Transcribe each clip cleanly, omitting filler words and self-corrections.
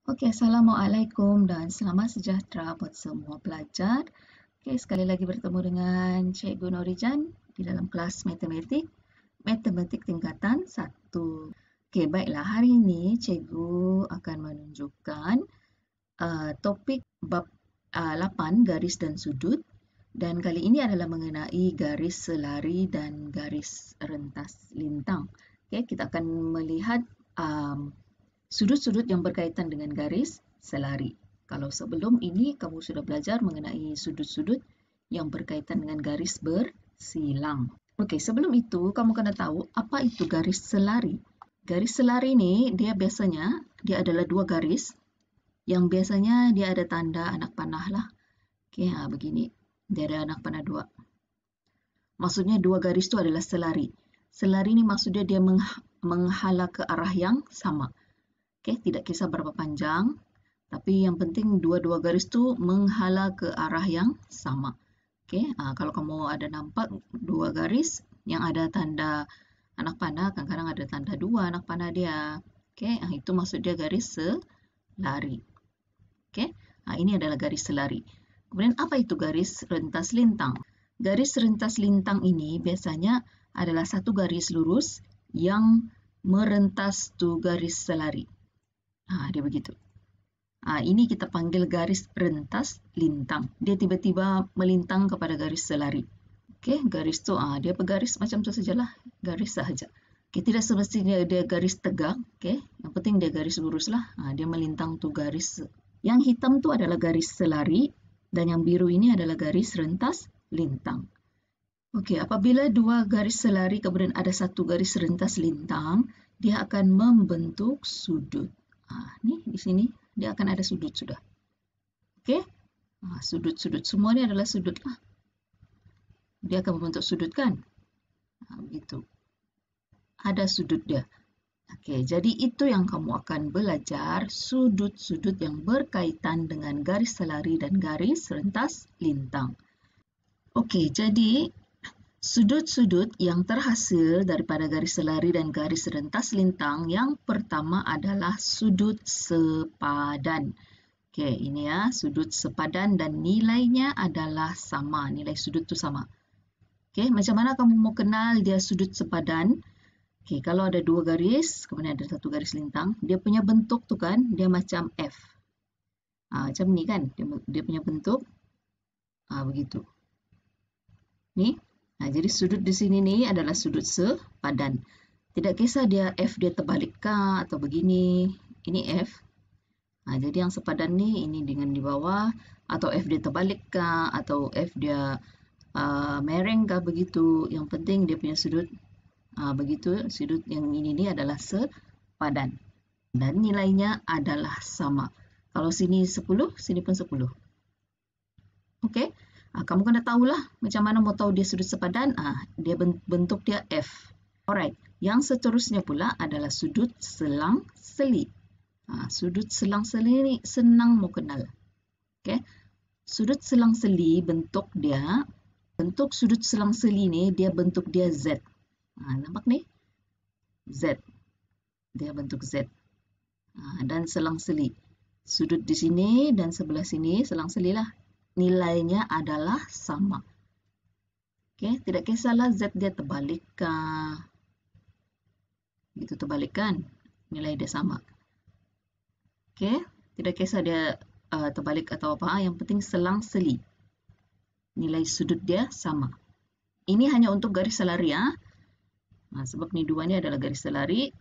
Okey, Assalamualaikum dan selamat sejahtera buat semua pelajar. Okey, sekali lagi bertemu dengan Cikgu Norijan di dalam kelas matematik tingkatan 1. Okey, baiklah, hari ini Cikgu akan menunjukkan topik bab 8 garis dan sudut, dan kali ini adalah mengenai garis selari dan garis rentas lintang. Okey, kita akan melihat sudut-sudut yang berkaitan dengan garis selari. Kalau sebelum ini kamu sudah belajar mengenai sudut-sudut yang berkaitan dengan garis bersilang. Okey, sebelum itu kamu kena tahu apa itu garis selari. Garis selari ni dia biasanya adalah dua garis yang biasanya dia ada tanda anak panah lah. Okey, begini. Dia ada anak panah dua. Maksudnya dua garis itu adalah selari. Selari ni maksudnya dia menghala ke arah yang sama. Okay, tidak kisah berapa panjang, tapi yang penting dua-dua garis tu menghala ke arah yang sama. Okay, kalau kamu ada nampak dua garis yang ada tanda anak panah, kadang-kadang ada tanda dua anak panah dia. Okay, itu maksud dia garis selari. Okay, ini adalah garis selari. Kemudian apa itu garis rentas lintang? Garis rentas lintang ini biasanya adalah satu garis lurus yang merentas tu garis selari. Dia begitu. Ini kita panggil garis rentas lintang. Dia tiba-tiba melintang kepada garis selari. Okey, garis tu dia bergaris macam tu sajalah, garis sahaja. Okey, tidak semestinya dia garis tegak, okey. Yang penting dia garis luruslah. Dia melintang tu garis. Yang hitam tu adalah garis selari dan yang biru ini adalah garis rentas lintang. Okey, apabila dua garis selari kemudian ada satu garis rentas lintang, dia akan membentuk sudut. Ni di sini dia akan ada sudut sudah. Okey? Sudut-sudut semua ni adalah sudut lah. Dia akan membentuk sudut kan? Begitu. Ada sudut dia. Okey, jadi itu yang kamu akan belajar, sudut-sudut yang berkaitan dengan garis selari dan garis rentas lintang. Okey, jadi sudut-sudut yang terhasil daripada garis selari dan garis rentas lintang yang pertama adalah sudut sepadan. Okey, ini ya, sudut sepadan dan nilainya adalah sama. Nilai sudut tu sama. Okey, macam mana kamu mau kenal dia sudut sepadan? Okey, kalau ada dua garis, kemudian ada satu garis lintang, dia punya bentuk tu kan, dia macam F. Macam ni kan, dia punya bentuk. Begitu. Ni. Jadi sudut di sini ni adalah sudut sepadan. Tidak kisah dia F dia terbalik kah atau begini. Ini F. Jadi yang sepadan ni ini dengan di bawah, atau F dia terbalik kah atau F dia mereng kah, begitu. Yang penting dia punya sudut begitu. Sudut yang ini ni adalah sepadan. Dan nilainya adalah sama. Kalau sini 10, sini pun 10. Okey. Kamu kena tahulah macam mana mau tahu dia sudut sepadan. Dia bentuk dia F. Alright. Yang seterusnya pula adalah sudut selang-seli. Sudut selang-seli ni senang mau kenal. Okay. Sudut selang-seli bentuk sudut selang-seli ni dia bentuk dia Z. Nampak ni? Z. Dia bentuk Z. Dan selang-seli. Sudut di sini dan sebelah sini selang-seli lah. Nilainya adalah sama. Okay, tidak kisahlah Z dia terbalik kah. Gitu terbalik kan? Nilai dia sama. Okay, tidak kisah dia terbalik atau apa. Yang penting selang-seli. Nilai sudut dia sama. Ini hanya untuk garis selari ya. Sebab ni dua ni adalah garis selari.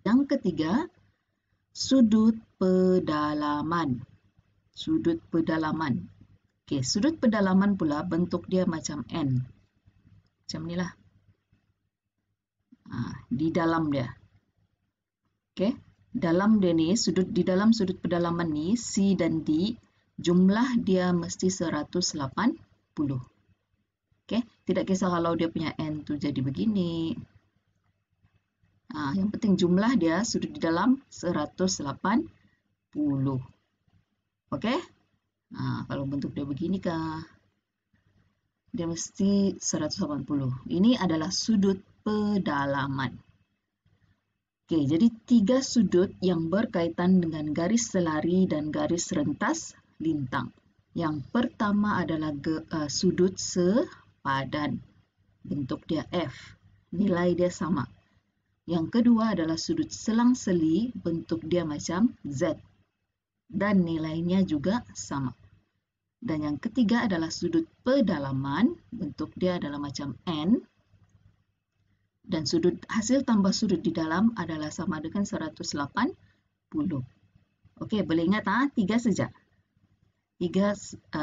Yang ketiga, sudut pedalaman. Sudut pedalaman. Okey, sudut pedalaman pula bentuk dia macam N. Macam ni lah. Di dalam dia. Okey, dalam dia ni, di dalam sudut pedalaman ni, C dan D, jumlah dia mesti 180. Okey, tidak kisah kalau dia punya N tu jadi begini. Yang penting jumlah dia sudut di dalam 180. Okey? Kalau bentuk dia begini kah? Dia mesti 180. Ini adalah sudut pedalaman. Oke, jadi 3 sudut yang berkaitan dengan garis selari dan garis rentas lintang. Yang pertama adalah sudut sepadan. Bentuk dia F. Nilai dia sama. Yang kedua adalah sudut selang-seli. Bentuk dia macam Z. Dan nilainya juga sama. Dan yang ketiga adalah sudut pedalaman. Bentuk dia adalah macam N. Dan hasil tambah sudut di dalam adalah sama dengan 180. Okey, boleh ingat 3 saja. 3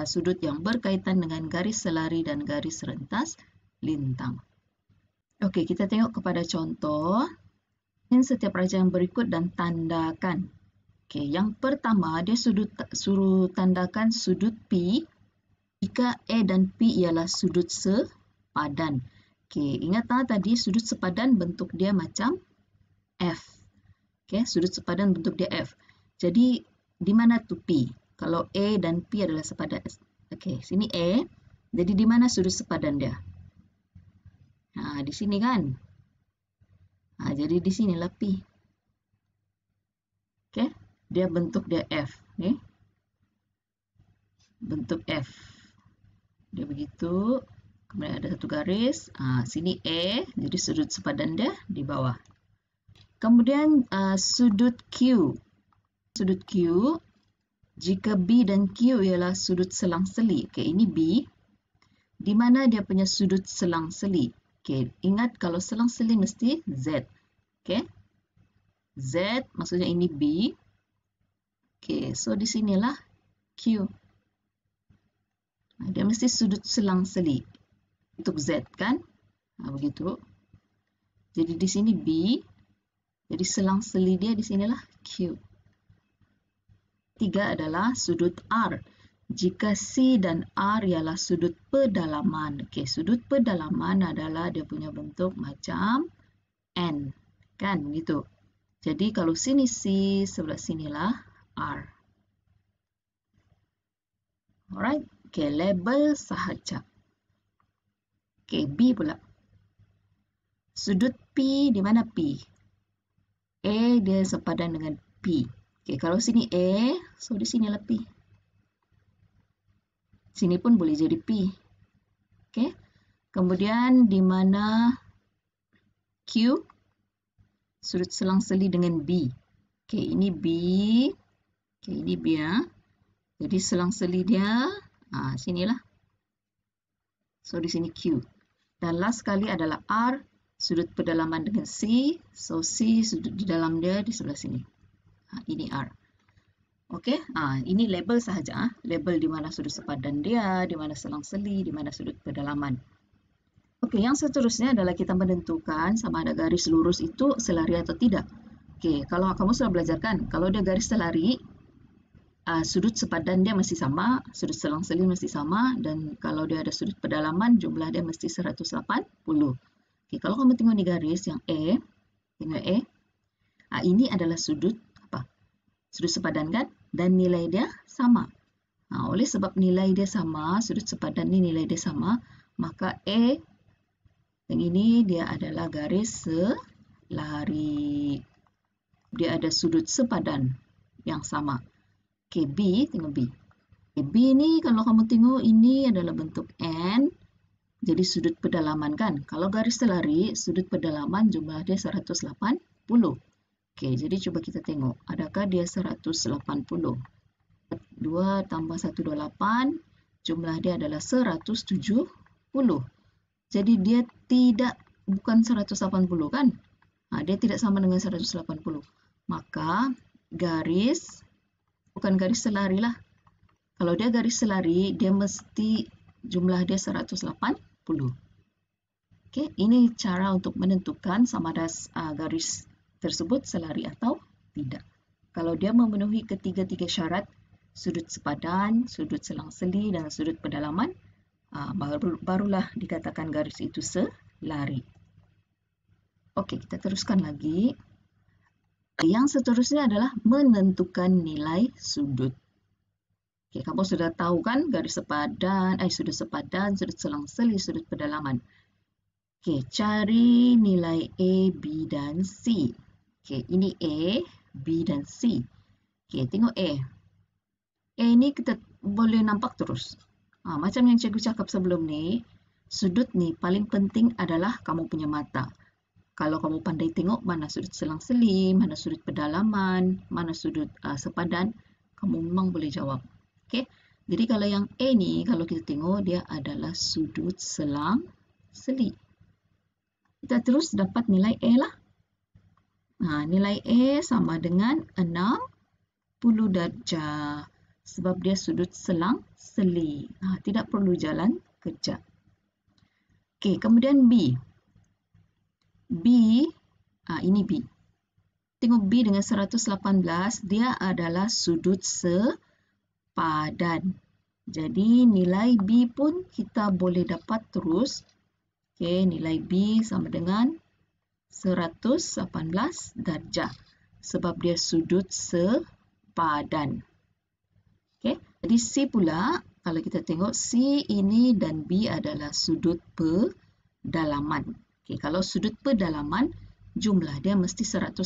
sudut yang berkaitan dengan garis selari dan garis rentas lintang. Okey, kita tengok kepada contoh. In setiap rajang berikut dan tandakan. Okey, yang pertama dia suruh tandakan sudut P jika A dan P ialah sudut sepadan. Okey, ingat tadi sudut sepadan bentuk dia macam F. Okey, sudut sepadan bentuk dia F. Jadi di mana tu P? Kalau A dan P adalah sepadan. Okey, sini A. Jadi di mana sudut sepadan dia? Di sini kan? Jadi di sinilah P. Okey, dia bentuk dia F. Okay? Bentuk F. Dia begitu. Kemudian ada satu garis. Sini A. Jadi sudut sepadan dia di bawah. Kemudian sudut Q. Sudut Q. Jika B dan Q ialah sudut selang-seli. Okey, ini B. Di mana dia punya sudut selang-seli? Okey, ingat kalau selang-seli mesti Z. Okey. Z maksudnya ini B. Okey, so di sinilah Q. Dia mesti sudut selang-seli. Untuk Z kan? Begitu. Jadi di sini B. Jadi selang-seli dia di sinilah Q. 3 adalah sudut R. Jika C dan R ialah sudut pedalaman. Okey, sudut pedalaman adalah dia punya bentuk macam N. Kan? Begitu. Jadi kalau sini C, sebelah sinilah R. Alright. Okey, label sahaja. Okey, B pula. Sudut P, di mana P? A dia sepadan dengan P. Okey, kalau sini A, so di sinilah P. Sini pun boleh jadi P. Okey. Kemudian di mana Q? Sudut selang-seli dengan B. Okey, ini B. Okey, ini B ya. Jadi selang-seli dia, sinilah. So di sini Q. Dan last sekali adalah R, sudut pedalaman dengan C. So C sudut di dalam dia di sebelah sini. Ini R. Okey, ini label sahaja. Label di mana sudut sepadan dia, di mana selang-seli, di mana sudut pedalaman. Okey, yang seterusnya adalah kita menentukan sama ada garis lurus itu selari atau tidak. Okey, kalau kamu sudah belajar kan, kalau dia garis selari, sudut sepadan dia mesti sama, sudut selang-seli mesti sama, dan kalau dia ada sudut pedalaman, jumlah dia mesti 180. Okey, kalau kamu tengok ni garis yang A, tengok A, ini adalah sudut apa? Sudut sepadan kan? Dan nilai dia sama. Oleh sebab nilai dia sama, sudut sepadan ni nilai dia sama, maka A yang ini dia adalah garis selari. Dia ada sudut sepadan yang sama. Okey, B, tengok B. Okay, B ni kalau kamu tengok ini adalah bentuk N. Jadi sudut pedalaman kan. Kalau garis selari, sudut pedalaman jumlah dia 180. Okey, jadi cuba kita tengok. Adakah dia 180? 2 tambah 128. Jumlah dia adalah 170. Jadi dia bukan 180 kan? Dia tidak sama dengan 180. Maka garis bukan garis selari lah. Kalau dia garis selari, dia mesti jumlah dia 180. Okey, ini cara untuk menentukan sama ada garis tersebut selari atau tidak. Kalau dia memenuhi ketiga-tiga syarat, sudut sepadan, sudut selang-seli dan sudut pedalaman, barulah dikatakan garis itu selari. Okey, kita teruskan lagi. Yang seterusnya adalah menentukan nilai sudut. Okey, kamu sudah tahu kan garis sepadan, sudut sepadan, sudut selang-seli, sudut pedalaman. Okey, cari nilai A, B dan C. Okey, ini A, B dan C. Okey, tengok A. A ni kita boleh nampak terus. Macam yang cikgu cakap sebelum ni, sudut ni paling penting adalah kamu punya mata. Kalau kamu pandai tengok mana sudut selang-seli, mana sudut pedalaman, mana sudut sepadan, kamu memang boleh jawab. Okey. Jadi kalau yang A ni, kalau kita tengok dia adalah sudut selang-seli. Kita terus dapat nilai A lah. Nilai A sama dengan 60 darjah sebab dia sudut selang-seli. Tidak perlu jalan kejap. Okey, kemudian B. B, ini B. Tengok B dengan 118, dia adalah sudut sepadan. Jadi nilai B pun kita boleh dapat terus. Okey, nilai B sama dengan 118 darjah sebab dia sudut sepadan. Okey, jadi C pula, kalau kita tengok C ini dan B adalah sudut pedalaman. Okey, kalau sudut pedalaman, jumlah dia mesti 180.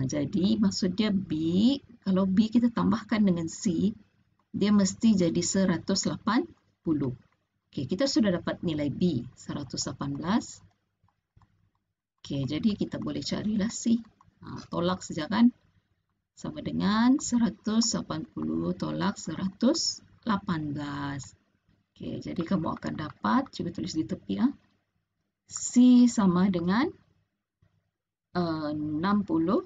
Jadi maksud dia B, kalau B kita tambahkan dengan C, dia mesti jadi 180. Okey, kita sudah dapat nilai B, 118. Okey, jadi kita boleh carilah C. Tolak saja kan? Sama dengan 180 tolak 118. Okey, jadi kamu akan dapat, cuba tulis di tepi ya. C sama dengan 62.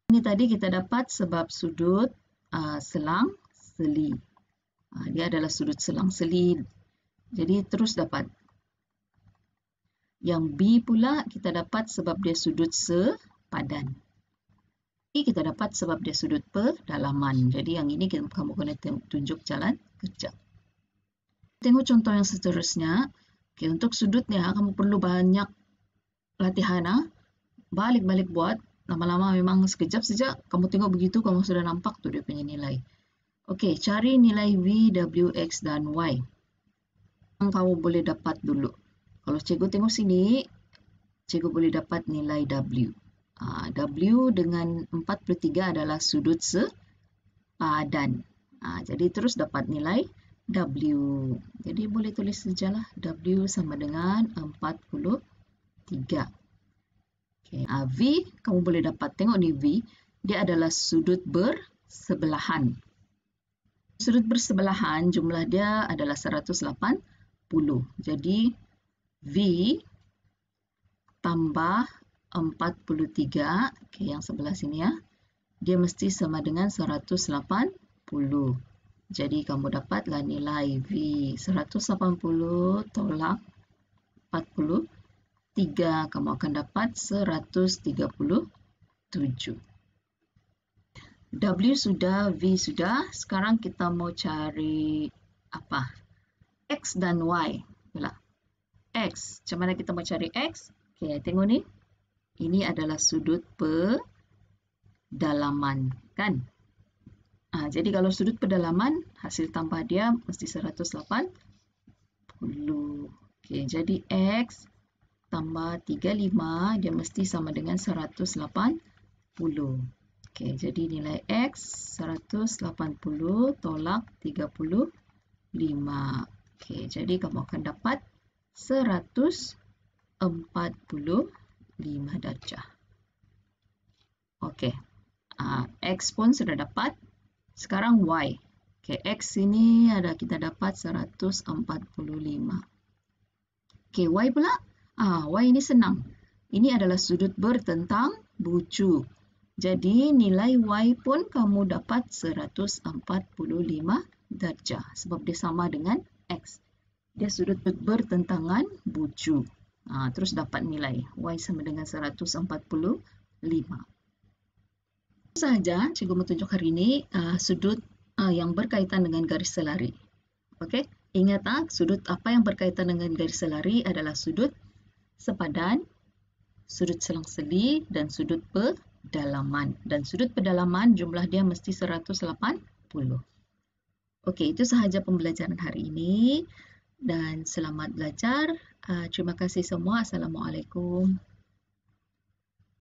Ini tadi kita dapat sebab sudut selang-seli. Dia adalah sudut selang-seli. Jadi terus dapat. Yang B pula kita dapat sebab dia sudut sepadan. E kita dapat sebab dia sudut pedalaman. Jadi yang ini kamu kena tunjuk jalan kerja. Tengok contoh yang seterusnya. Okay, untuk sudutnya kamu perlu banyak latihan. Balik-balik buat. Lama-lama memang sekejap saja kamu tengok begitu, kamu sudah nampak tu dia punya nilai. Okey, cari nilai V, W, X dan Y. Yang kamu boleh dapat dulu. Kalau cikgu tengok sini, cikgu boleh dapat nilai W. W dengan 43 adalah sudut sepadan. Jadi terus dapat nilai W. Jadi boleh tulis sajalah W sama dengan 43. Okay. V, kamu boleh dapat tengok ni V, dia adalah sudut bersebelahan. Sudut bersebelahan jumlah dia adalah 180. Jadi V tambah 43, okay, yang sebelah sini ya, dia mesti sama dengan 180. Jadi kamu dapatlah nilai V 180 tolak 43, kamu akan dapat 137. W sudah, V sudah. Sekarang kita mau cari apa? X dan Y. Pula. X. Macam mana kita mau cari X? Okey, tengok ni. Ini adalah sudut pedalaman, kan? Jadi kalau sudut pedalaman, hasil tambah dia mesti 180. Okey, jadi X tambah 35, dia mesti sama dengan 180. Okey, jadi nilai X 180 tolak 35. Okey, jadi kamu akan dapat 145 darjah. Okey, X pun sudah dapat. Sekarang Y. Okey, X ini ada kita dapat 145. Okey, Y pula. Y ini senang. Ini adalah sudut bertentang bucu. Jadi nilai Y pun kamu dapat 145 darjah sebab dia sama dengan X. Dia sudut bertentangan bucu. Terus dapat nilai Y sama dengan 145. Itu sahaja cikgu mau tunjuk hari ini sudut yang berkaitan dengan garis selari. Okey, ingat sudut apa yang berkaitan dengan garis selari adalah sudut sepadan, sudut selang-seli dan sudut pedalaman. Dan sudut pedalaman jumlah dia mesti 180. Okey, itu sahaja pembelajaran hari ini dan selamat belajar. Terima kasih semua. Assalamualaikum.